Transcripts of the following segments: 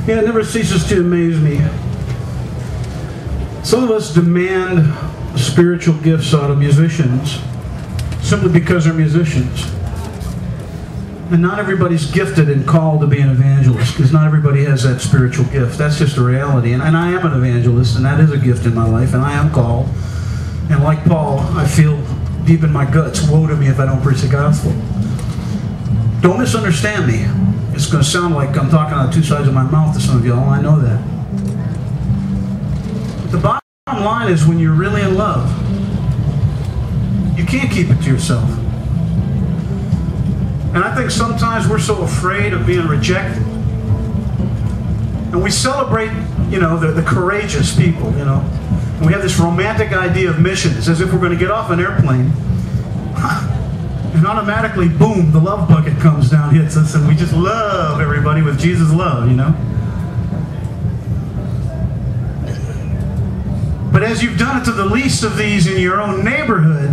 Yeah, it never ceases to amaze me. Some of us demand spiritual gifts out of musicians simply because they're musicians. And not everybody's gifted and called to be an evangelist, because not everybody has that spiritual gift. That's just a reality. And I am an evangelist, and that is a gift in my life, and I am called. And like Paul, I feel deep in my guts, woe to me if I don't preach the gospel. Don't misunderstand me. It's going to sound like I'm talking out two sides of my mouth to some of y'all. I know that. But the bottom line is, when you're really in love, you can't keep it to yourself. And I think sometimes we're so afraid of being rejected. And we celebrate, you know, the courageous people, you know. And we have this romantic idea of missions, as if we're going to get off an airplane, and automatically, boom, the love bucket comes down, hits us, and we just love everybody with Jesus' love, you know. But as you've done it to the least of these in your own neighborhood,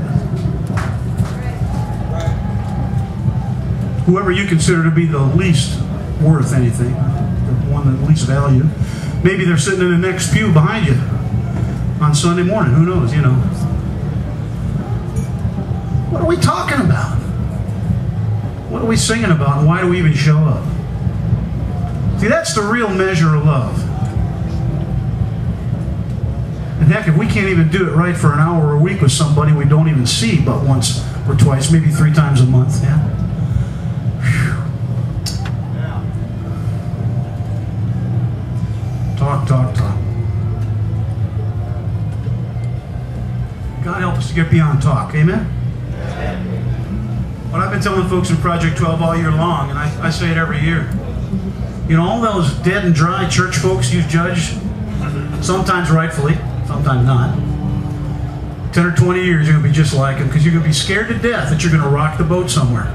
whoever you consider to be the least worth anything, the one that least value, maybe they're sitting in the next pew behind you on Sunday morning. Who knows, you know. What are we talking about? What are we singing about? And why do we even show up? See, that's the real measure of love. And heck, if we can't even do it right for an hour a week with somebody we don't even see but once or twice, maybe 3 times a month, yeah? Talk. God help us to get beyond talk. Amen? What I've been telling folks in Project 12 all year long, and I say it every year, you know, all those dead and dry church folks you judge, sometimes rightfully, sometimes not, 10 or 20 years you're going to be just like them, because you're going to be scared to death that you're going to rock the boat somewhere.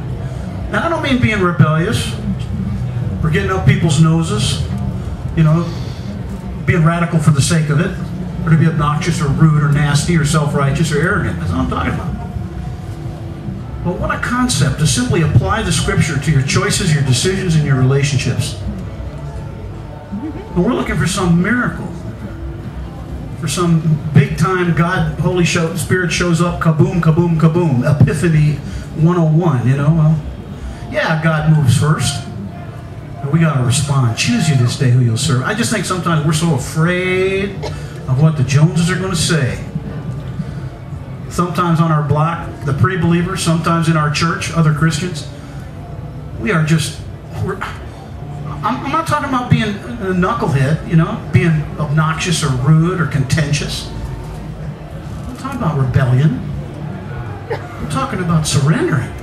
Now, I don't mean being rebellious or getting up people's noses, you know, being radical for the sake of it, or to be obnoxious or rude or nasty or self-righteous or arrogant. That's what I'm talking about. But what a concept to simply apply the Scripture to your choices, your decisions, and your relationships. And we're looking for some miracle, for some big-time God, Holy Spirit shows up, kaboom, kaboom, kaboom, Epiphany 101, you know. Well, yeah, God moves first. But we got to respond. Choose you this day who you'll serve. I just think sometimes we're so afraid of what the Joneses are going to say. Sometimes on our block, the pre-believers, sometimes in our church, other Christians. We are just, I'm not talking about being a knucklehead, you know, being obnoxious or rude or contentious. I'm talking about rebellion. I'm talking about surrendering.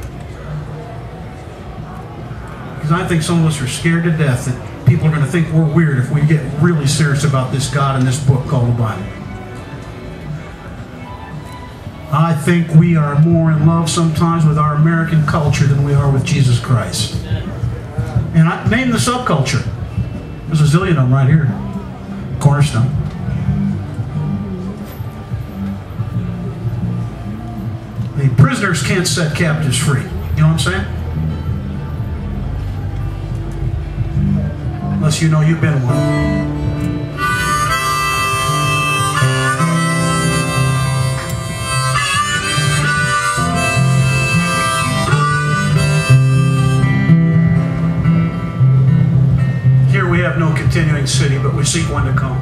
Because I think some of us are scared to death that people are going to think we're weird if we get really serious about this God in this book called the Bible. I think we are more in love sometimes with our American culture than we are with Jesus Christ. And I name the subculture. There's a zillion of them right here. Cornerstone. The prisoners can't set captives free. You know what I'm saying? Unless you know you've been one. Here we have no continuing city, but we seek one to come.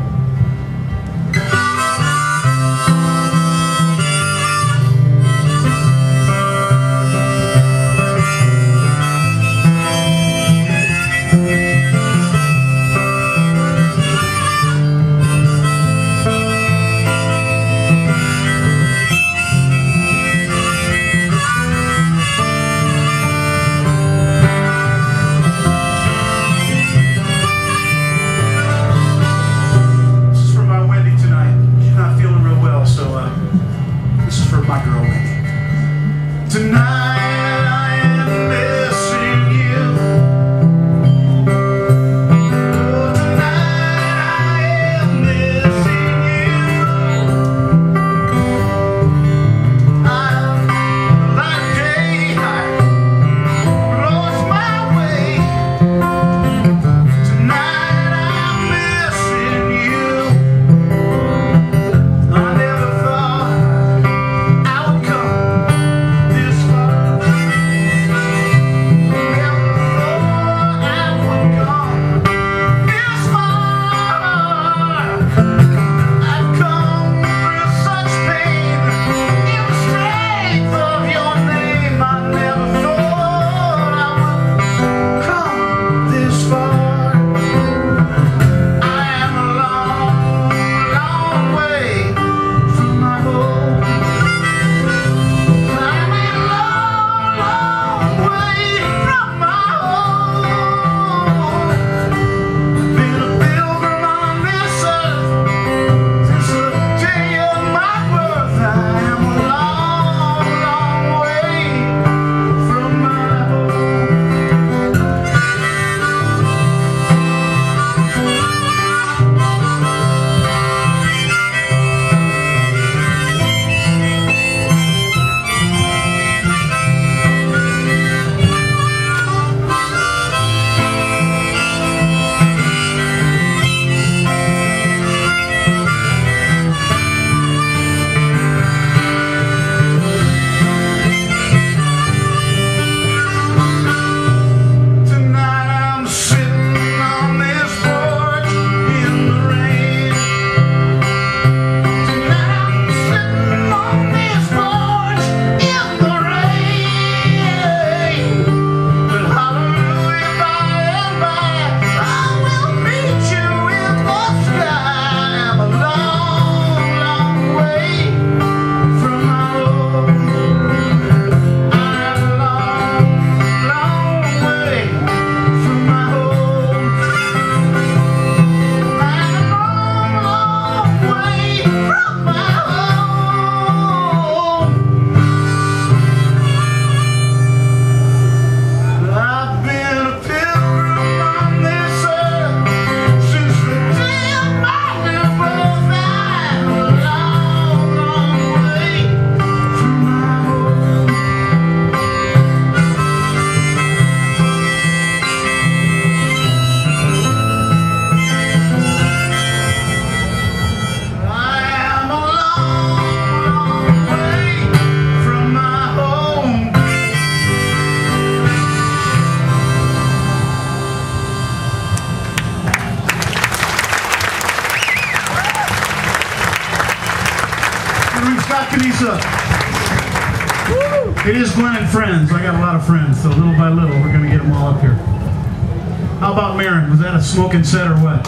Lisa. It is Glenn and friends. I got a lot of friends, so little by little, we're going to get them all up here. How about Marin? Was that a smoking set or what?